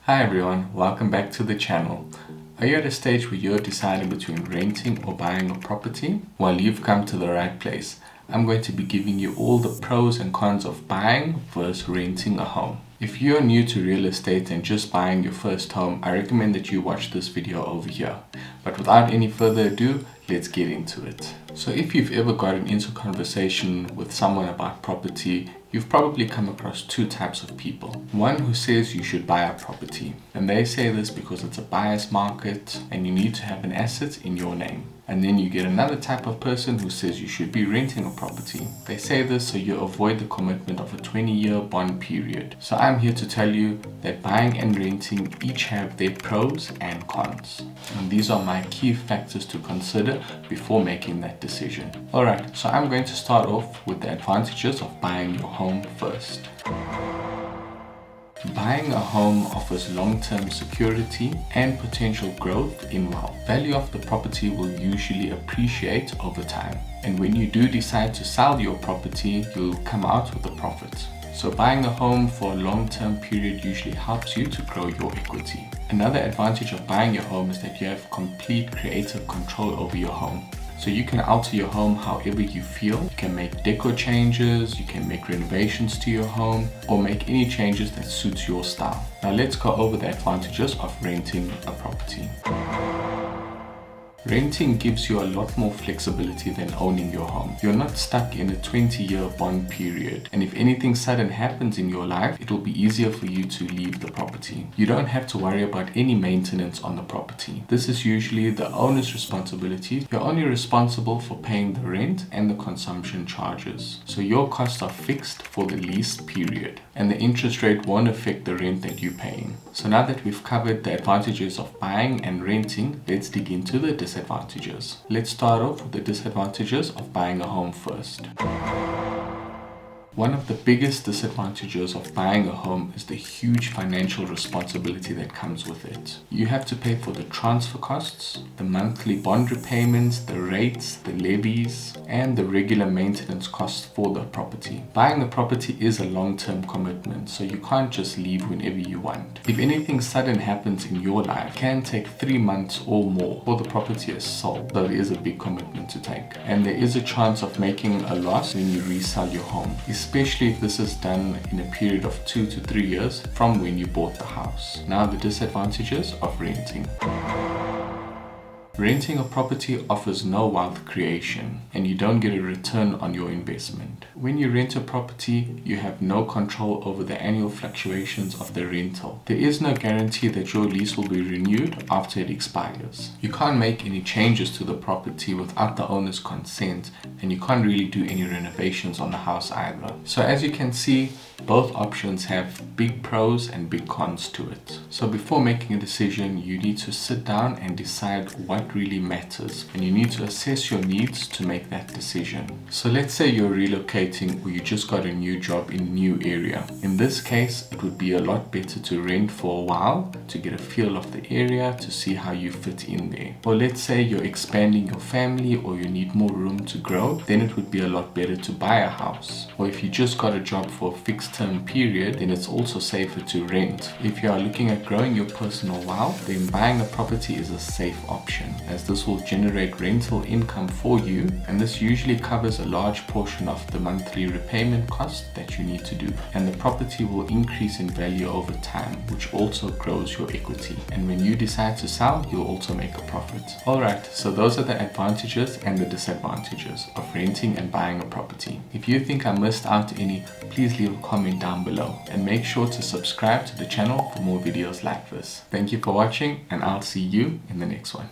Hi everyone, welcome back to the channel. Are you at a stage where you're deciding between renting or buying a property? Well, you've come to the right place. I'm going to be giving you all the pros and cons of buying versus renting a home. If you're new to real estate and just buying your first home, I recommend that you watch this video over here. But without any further ado, let's get into it. So if you've ever gotten into conversation with someone about property, you've probably come across two types of people. One who says you should buy a property, and they say this because it's a buyer's market and you need to have an asset in your name. And then you get another type of person who says you should be renting a property. They say this so you avoid the commitment of a 20-year bond period. So I'm here to tell you that buying and renting each have their pros and cons. And these are my key factors to consider before making that decision. Alright, so I'm going to start off with the advantages of buying your home first. Buying a home offers long-term security and potential growth in wealth. Value of the property will usually appreciate over time. And when you do decide to sell your property, you'll come out with a profit. So buying a home for a long-term period usually helps you to grow your equity. Another advantage of buying your home is that you have complete creative control over your home. So you can alter your home however you feel. You can make decor changes, you can make renovations to your home, or make any changes that suits your style. Now let's go over the advantages of renting a property. Renting gives you a lot more flexibility than owning your home. You're not stuck in a 20-year bond period, and if anything sudden happens in your life, it will be easier for you to leave the property. You don't have to worry about any maintenance on the property. This is usually the owner's responsibility. You're only responsible for paying the rent and the consumption charges. So your costs are fixed for the lease period, and the interest rate won't affect the rent that you're paying. So now that we've covered the advantages of buying and renting, let's dig into the disadvantages. Let's start off with the disadvantages of buying a home first. One of the biggest disadvantages of buying a home is the huge financial responsibility that comes with it. You have to pay for the transfer costs, the monthly bond repayments, the rates, the levies, and the regular maintenance costs for the property. Buying a property is a long-term commitment, so you can't just leave whenever you want. If anything sudden happens in your life, it can take 3 months or more before the property is sold, so it is a big commitment to take. And there is a chance of making a loss when you resell your home, especially if this is done in a period of 2 to 3 years from when you bought the house. Now the disadvantages of renting. Renting a property offers no wealth creation, and you don't get a return on your investment. When you rent a property, you have no control over the annual fluctuations of the rental. There is no guarantee that your lease will be renewed after it expires. You can't make any changes to the property without the owner's consent, and you can't really do any renovations on the house either. So as you can see, both options have big pros and big cons to it. So before making a decision, you need to sit down and decide what really matters, and you need to assess your needs to make that decision. So let's say you're relocating or you just got a new job in a new area. In this case, it would be a lot better to rent for a while to get a feel of the area, to see how you fit in there. Or let's say you're expanding your family or you need more room to grow, then it would be a lot better to buy a house. Or if you just got a job for a fixed term period, then it's also safer to rent. If you are looking at growing your personal wealth, then buying a property is a safe option, as this will generate rental income for you, and this usually covers a large portion of the monthly repayment cost that you need to do, and the property will increase in value over time, which also grows your equity, and when you decide to sell, you'll also make a profit. Alright, so those are the advantages and the disadvantages of renting and buying a property. If you think I missed out any, please leave a comment down below, and make sure to subscribe to the channel for more videos like this. Thank you for watching, and I'll see you in the next one.